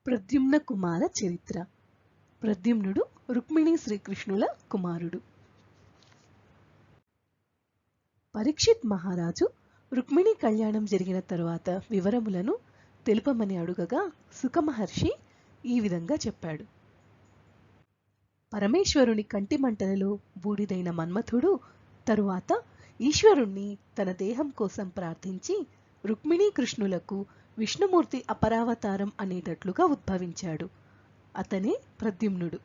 ప్రద్యుమ్న కుమార చరిత్ర. ప్రద్యుమ్నుడు రుక్మిణీ శ్రీకృష్ణుల కుమారుడు. పరీక్షిత్ మహారాజు రుక్మిణీ కళ్యాణం జరిగిన తరువాత వివరములను తెలుపమని అడుగగా సుఖమహర్షి ఈ విధంగా చెప్పాడు. పరమేశ్వరుని కంటి మంటలలో బూడిదైన మన్మథుడు తరువాత ఈశ్వరుణ్ణి తన దేహం కోసం ప్రార్థించి రుక్మిణీ కృష్ణులకు విష్ణుమూర్తి అపరావతారం అనేటట్లుగా ఉద్భవించాడు. అతనే ప్రద్యుమ్నుడు.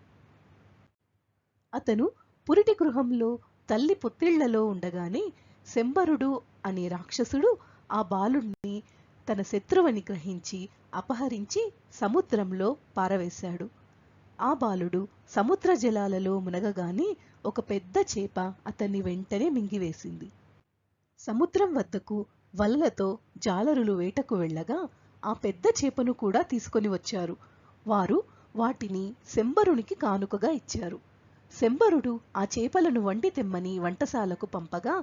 అతను పురిటి గృహంలో తల్లి పొత్తిళ్లలో ఉండగానే శంబరుడు అనే రాక్షసుడు ఆ బాలుణ్ణి తన శత్రువని గ్రహించి అపహరించి సముద్రంలో పారవేశాడు. ఆ బాలుడు సముద్ర జలాలలో మునగగానే ఒక పెద్ద చేప అతన్ని వెంటనే మింగివేసింది. సముద్రం వద్దకు వలలతో జాలరులు వేటకు వెళ్ళగా ఆ పెద్ద చేపను కూడా తీసుకొని వచ్చారు. వారు వాటిని శంబరునికి కానుకగా ఇచ్చారు. శంబరుడు ఆ చేపలను వండి తెమ్మని వంటశాలకు పంపగా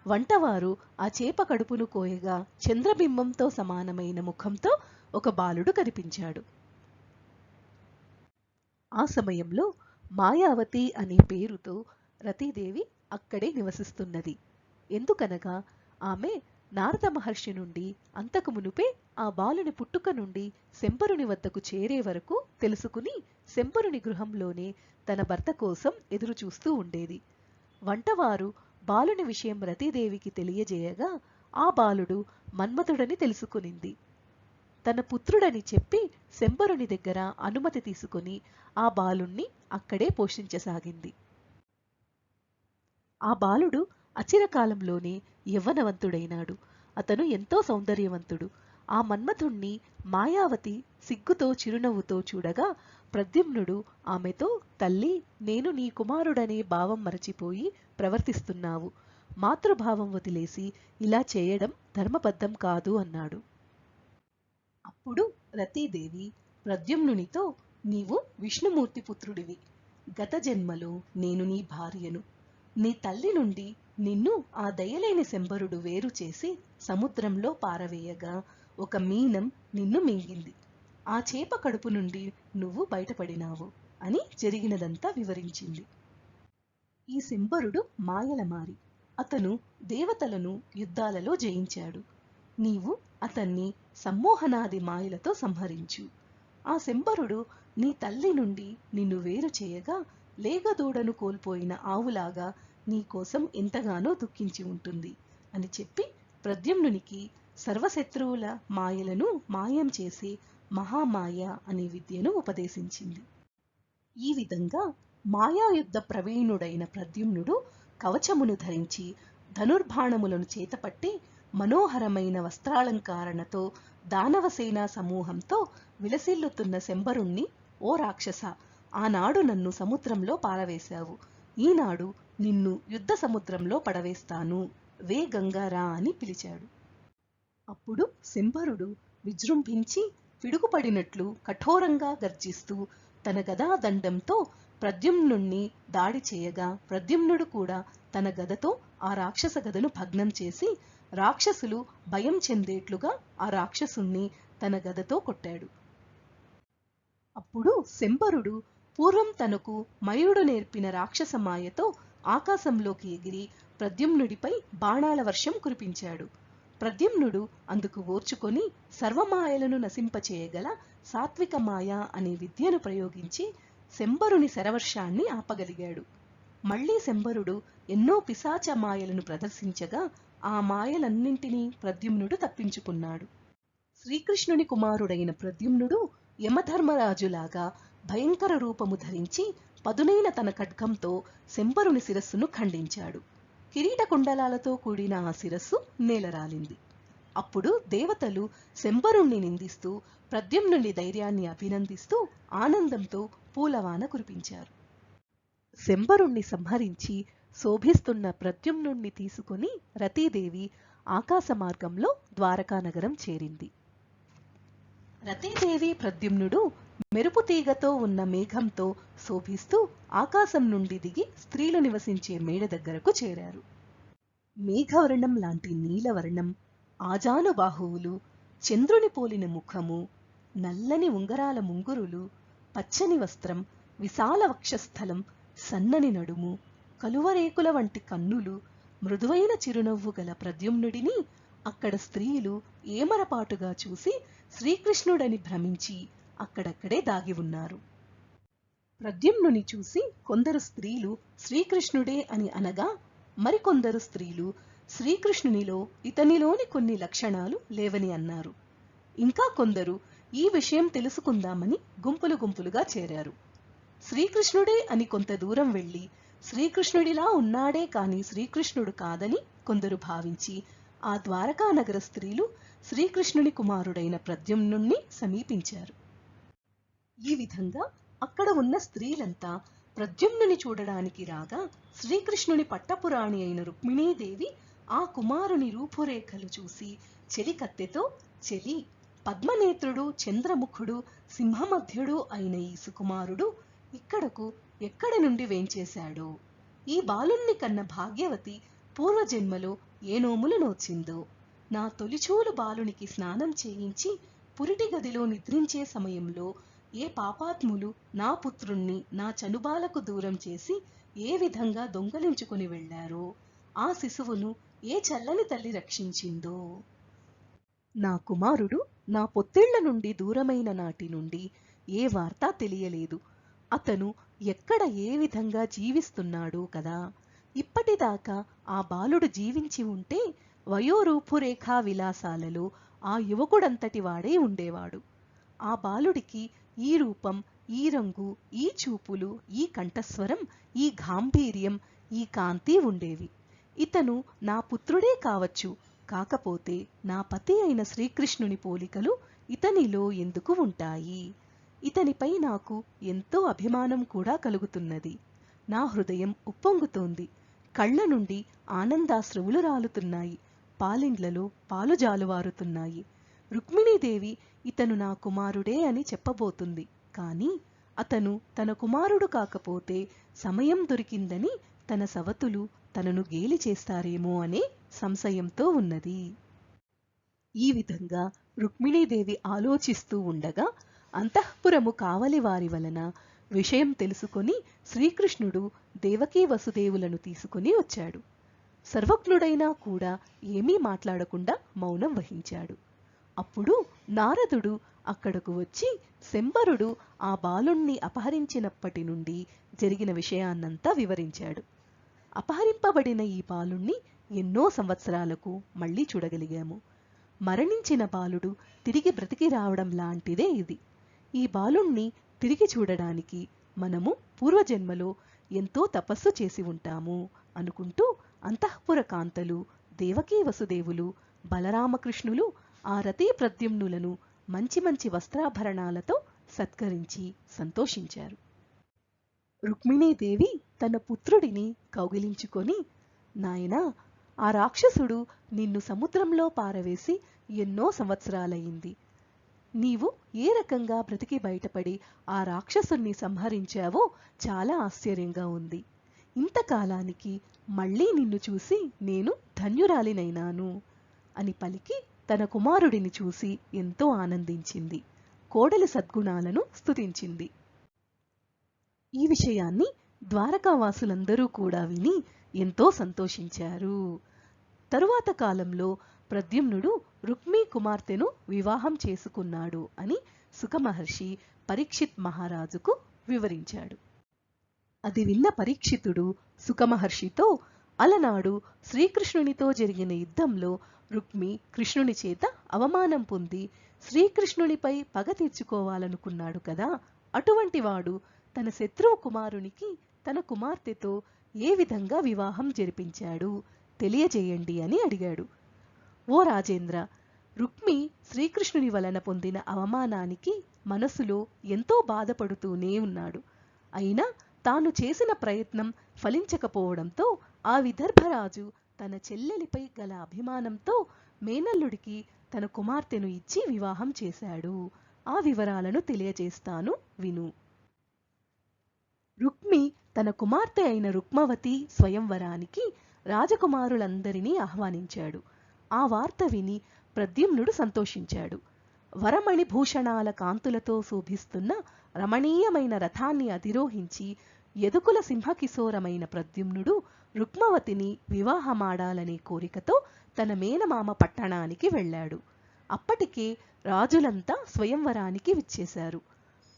వంటవారు ఆ చేప కడుపును కోయగా చంద్రబింబంతో సమానమైన ముఖంతో ఒక బాలుడు కనిపించాడు. ఆ సమయంలో మాయావతి అనే పేరుతో రతీదేవి అక్కడే నివసిస్తున్నది. ఎందుకనగా ఆమె నారద మహర్షి నుండి అంతకు మునుపే ఆ బాలుని పుట్టుక నుండి శంబరుని వద్దకు చేరే వరకు తెలుసుకుని శంబరుని గృహంలోనే తన భర్త కోసం ఎదురు చూస్తూ ఉండేది. వంటవారు బాలుని విషయం రతీదేవికి తెలియజేయగా ఆ బాలుడు మన్మథుడని తెలుసుకునింది. తన పుత్రుడని చెప్పి శంబరుని దగ్గర అనుమతి తీసుకుని ఆ బాలుణ్ణి అక్కడే పోషించసాగింది. ఆ బాలుడు అచిరకాలంలోనే యవ్వనవంతుడైనాడు. అతను ఎంతో సౌందర్యవంతుడు. ఆ మన్మథుణ్ణి మాయావతి సిగ్గుతో చిరునవ్వుతో చూడగా ప్రద్యుమ్నుడు ఆమెతో, తల్లి, నేను నీ కుమారుడనే భావం మరచిపోయి ప్రవర్తిస్తున్నావు. మాతృభావం వదిలేసి ఇలా చేయడం ధర్మబద్ధం కాదు అన్నాడు. అప్పుడు రతీదేవి ప్రద్యుమ్నునితో, నీవు విష్ణుమూర్తి పుత్రుడివి. గత జన్మలో నేను నీ భార్యను. నీ తల్లి నుండి నిన్ను ఆ దయలేని శంబరుడు వేరు చేసి సముద్రంలో పారవేయగా ఒక మీనం నిన్ను మింగింది. ఆ చేప కడుపు నుండి నువ్వు బయటపడినావు అని జరిగినదంతా వివరించింది. ఈ శంబరుడు మాయలమారి. అతను దేవతలను యుద్ధాలలో జయించాడు. నీవు అతన్ని సమ్మోహనాది మాయలతో సంహరించు. ఆ శంబరుడు నీ తల్లి నుండి నిన్ను వేరు చేయగా లేగదూడను కోల్పోయిన ఆవులాగా నీ కోసం ఎంతగానో దుఃఖించి ఉంటుంది అని చెప్పి ప్రద్యుమ్నునికి సర్వశత్రువుల మాయలను మాయం చేసి మహామాయ అనే విద్యను ఉపదేశించింది. ఈ విధంగా మాయాయుద్ధ ప్రవీణుడైన ప్రద్యుమ్నుడు కవచమును ధరించి ధనుర్బాణములను చేతపట్టి మనోహరమైన వస్త్రాలంకారణతో దానవసేనా సమూహంతో విలసిల్లుతున్న శంబరుణ్ణి, ఓ రాక్షస, ఆనాడు నన్ను సముద్రంలో పారవేశావు, ఈనాడు నిన్ను యుద్ధ సముద్రంలో పడవేస్తాను, వేగంగా అని పిలిచాడు. అప్పుడు శంబరుడు విజృంభించి పిడుగుపడినట్లు కఠోరంగా గర్జిస్తూ తన గదాదండంతో ప్రద్యుమ్నుణ్ణి దాడి చేయగా ప్రద్యుమ్నుడు కూడా తన గదతో ఆ రాక్షస గదను భగ్నం చేసి రాక్షసులు భయం చెందేట్లుగా ఆ రాక్షసుణ్ణి తన గదతో కొట్టాడు. అప్పుడు శంబరుడు పూర్వం తనకు మయుడు నేర్పిన రాక్షస మాయతో ఆకాశంలోకి ఎగిరి ప్రద్యుమ్నుడిపై బాణాల వర్షం కురిపించాడు. ప్రద్యుమ్నుడు అందుకు ఓర్చుకొని సర్వమాయలను నశింపచేయగల సాత్విక మాయ అనే విద్యను ప్రయోగించి శంబరుని శరవర్షాన్ని ఆపగలిగాడు. మళ్లీ శంబరుడు ఎన్నో పిశాచ మాయలను ప్రదర్శించగా ఆ మాయలన్నింటినీ ప్రద్యుమ్నుడు తప్పించుకున్నాడు. శ్రీకృష్ణుని కుమారుడైన ప్రద్యుమ్నుడు యమధర్మరాజులాగా భయంకర రూపము ధరించి పదునైన తన ఖడ్గంతో శంబరుని శిరస్సును ఖండించాడు. కిరీట కుండలాలతో కూడిన ఆ శిరస్సు నేలరాలింది. అప్పుడు దేవతలు శంబరుణ్ణి నిందిస్తూ ప్రద్యుమ్నుని ధైర్యాన్ని అభినందిస్తూ ఆనందంతో పూలవాన కురిపించారు. శంబరుణ్ణి సంహరించి శోభిస్తున్న ప్రద్యుమ్నుణ్ణి తీసుకుని రతీదేవి ఆకాశ మార్గంలో ద్వారకానగరం చేరింది. రతీదేవి ప్రద్యుమ్నుడు మెరుపు తీగతో ఉన్న మేఘంతో శోభిస్తూ ఆకాశం నుండి దిగి స్త్రీలు నివసించే మేడ దగ్గరకు చేరారు. మేఘవర్ణం లాంటి నీలవర్ణం, ఆజానుబాహువులు, చంద్రుని పోలిన ముఖము, నల్లని ఉంగరాల ముంగురులు, పచ్చని వస్త్రం, విశాల వక్షస్థలం, సన్నని నడుము, కలువరేకుల వంటి కన్నులు, మృదువైన చిరునవ్వు గల ప్రద్యుమ్నుడిని అక్కడ స్త్రీలు ఏమరపాటుగా చూసి శ్రీకృష్ణుడని భ్రమించి అక్కడక్కడే దాగి ఉన్నారు. ప్రద్యుమ్నుని చూసి కొందరు స్త్రీలు శ్రీకృష్ణుడే అని అనగా, మరికొందరు స్త్రీలు శ్రీకృష్ణునిలో ఇతనిలోని కొన్ని లక్షణాలు లేవని అన్నారు. ఇంకా కొందరు ఈ విషయం తెలుసుకుందామని గుంపులు గుంపులుగా చేరారు. శ్రీకృష్ణుడే అని కొంత దూరం వెళ్లి శ్రీకృష్ణుడిలా ఉన్నాడే కాని శ్రీకృష్ణుడు కాదని కొందరు భావించి ఆ ద్వారకా నగర స్త్రీలు శ్రీకృష్ణుని కుమారుడైన ప్రద్యుమ్నుణ్ణి సమీపించారు. ఈ విధంగా అక్కడ ఉన్న స్త్రీలంతా ప్రద్యుమ్నుని చూడడానికి రాగా శ్రీకృష్ణుని పట్టపురాణి అయిన రుక్మిణీదేవి ఆ కుమారుని రూపురేఖలు చూసి చెలికత్తెతో, చెలి, పద్మనేత్రుడు, చంద్రముఖుడు, సింహమధ్యుడు అయిన ఈ సుకుమారుడు ఇక్కడకు ఎక్కడి నుండి వేంచేశాడో, ఈ బాలుణ్ణి కన్న భాగ్యవతి పూర్వజన్మలో ఏ నోములు నోచిందో, నా తొలిచూలు బాలునికి స్నానం చేయించి పురిటి గదిలో నిద్రించే సమయంలో ఏ పాపాత్ములు నా పుత్రుణ్ణి నా చనుబాలకు దూరం చేసి ఏ విధంగా దొంగలించుకుని వెళ్లారో, ఆ శిశువును ఏ చల్లని తల్లి రక్షించిందో. నా కుమారుడు నా పొత్తిళ్ల నుండి దూరమైన నాటి నుండి ఏ వార్త తెలియలేదు. అతను ఎక్కడ ఏ విధంగా జీవిస్తున్నాడో కదా. ఇప్పటిదాకా ఆ బాలుడు జీవించి ఉంటే వయోరూపురేఖా విలాసాలలో ఆ యువకుడంతటి వాడే ఉండేవాడు. ఆ బాలుడికి ఈ రూపం, ఈ రంగు, ఈ చూపులు, ఈ కంఠస్వరం, ఈ గాంభీర్యం, ఈ కాంతి ఉండేవి. ఇతను నా పుత్రుడే కావచ్చు, కాకపోతే నా పతి అయిన శ్రీకృష్ణుని పోలికలు ఇతనిలో ఎందుకు ఉంటాయి? ఇతనిపై నాకు ఎంతో అభిమానం కూడా కలుగుతున్నది. నా హృదయం ఉప్పొంగుతోంది. కళ్ళ నుండి ఆనందాశ్రువులు రాలుతున్నాయి. పాలిండ్లలో పాలు జాలువారుతున్నాయి. రుక్మిణీదేవి ఇతను నా కుమారుడే అని చెప్పబోతుంది. కాని అతను తన కుమారుడు కాకపోతే సమయం దొరికిందని తన సవతులు తనను గేలి చేస్తారేమో అనే సంశయంతో ఉన్నది. ఈ విధంగా రుక్మిణీదేవి ఆలోచిస్తూ ఉండగా అంతఃపురము కావలి వారి వలన విషయం తెలుసుకొని శ్రీకృష్ణుడు దేవకీ వసుదేవులను తీసుకుని వచ్చాడు. సర్వజ్ఞుడైనా కూడా ఏమీ మాట్లాడకుండా మౌనం వహించాడు. అప్పుడు నారదుడు అక్కడకు వచ్చి శంబరుడు ఆ బాలుణ్ణి అపహరించినప్పటి నుండి జరిగిన విషయాన్నంతా వివరించాడు. అపహరింపబడిన ఈ బాలుణ్ణి ఎన్నో సంవత్సరాలకు మళ్లీ చూడగలిగాము. మరణించిన బాలుడు తిరిగి బ్రతికి రావడం లాంటిదే ఇది. ఈ బాలుణ్ణి తిరిగి చూడడానికి మనము పూర్వజన్మలో ఎంతో తపస్సు చేసి ఉంటాము అనుకుంటూ అంతఃపుర కాంతలు, దేవకీ వసుదేవులు, బలరామకృష్ణులు ఆ రతి ప్రద్యుమ్నులను మంచి మంచి వస్త్రాభరణాలతో సత్కరించి సంతోషించారు. రుక్మిణీదేవి తన పుత్రుడిని కౌగిలించుకొని, నాయనా, ఆ రాక్షసుడు నిన్ను సముద్రంలో పారవేసి ఎన్నో సంవత్సరాలయ్యింది. నీవు ఏ రకంగా బ్రతికి బయటపడి ఆ రాక్షసుణ్ణి సంహరించావో చాలా ఆశ్చర్యంగా ఉంది. ఇంతకాలానికి మళ్లీ నిన్ను చూసి నేను ధన్యురాలినైనాను అని పలికి తన కుమారుడిని చూసి ఎంతో ఆనందించింది. కోడలి సద్గుణాలను స్తుతించింది. ఈ విషయాన్ని ద్వారకావాసులందరూ కూడా విని ఎంతో సంతోషించారు. తరువాత కాలంలో ప్రద్యుమ్నుడు రుక్మీ కుమార్తెను వివాహం చేసుకున్నాడు అని సుఖమహర్షి పరీక్షిత్ మహారాజుకు వివరించాడు. అది విన్న పరీక్షితుడు సుఖమహర్షితో, అలనాడు శ్రీకృష్ణునితో జరిగిన యుద్ధంలో రుక్మి కృష్ణుని చేత అవమానం పొంది శ్రీకృష్ణునిపై పగ తీర్చుకోవాలనుకున్నాడు కదా. అటువంటి వాడు తన శత్రువు కుమారునికి తన కుమార్తెతో ఏ విధంగా వివాహం జరిపించాడు తెలియజేయండి అని అడిగాడు. ఓ రాజేంద్ర, రుక్మి శ్రీకృష్ణుని వలన పొందిన అవమానానికి మనసులో ఎంతో బాధపడుతూనే ఉన్నాడు. అయినా తాను చేసిన ప్రయత్నం ఫలించకపోవడంతో ఆ విదర్భరాజు తన చెల్లెలిపై గల అభిమానంతో మేనల్లుడికి తన కుమార్తెను ఇచ్చి వివాహం చేశాడు. ఆ వివరాలను తెలియజేస్తాను, విను. రుక్మి తన కుమార్తె అయిన రుక్మవతి స్వయంవరానికి రాజకుమారులందరినీ ఆహ్వానించాడు. ఆ వార్త విని ప్రద్యుమ్నుడు సంతోషించాడు. వరమణిభూషణాల కాంతులతో శోభిస్తున్న రమణీయమైన రథాన్ని అధిరోహించి యదుకుల సింహకిశోరమైన ప్రద్యుమ్నుడు రుక్మవతిని వివాహమాడాలనే కోరికతో తన మేనమామ పట్టణానికి వెళ్ళాడు. అప్పటికే రాజులంతా స్వయంవరానికి విచ్చేశారు.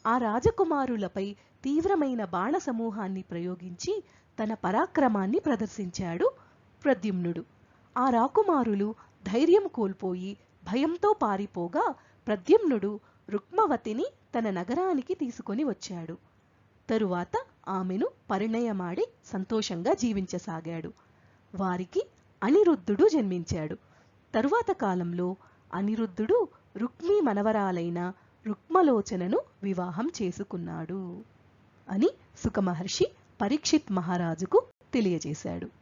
ఆ రాజకుమారులపై తీవ్రమైన బాణ సమూహాన్ని ప్రయోగించి తన పరాక్రమాన్ని ప్రదర్శించాడు ప్రద్యుమ్నుడు. ఆ రాకుమారులు ధైర్యం కోల్పోయి భయంతో పారిపోగా ప్రద్యుమ్నుడు రుక్మవతిని తన నగరానికి తీసుకొని వచ్చాడు. తరువాత ఆమెను పరిణయమాడి సంతోషంగా జీవించసాగాడు. వారికి అనిరుద్ధుడు జన్మించాడు. తరువాత కాలంలో అనిరుద్ధుడు రుక్మి మనవరాలైన రుక్మలోచనను వివాహం చేసుకున్నాడు అని సుఖమహర్షి పరీక్షిత్ మహారాజుకు తెలియజేశాడు.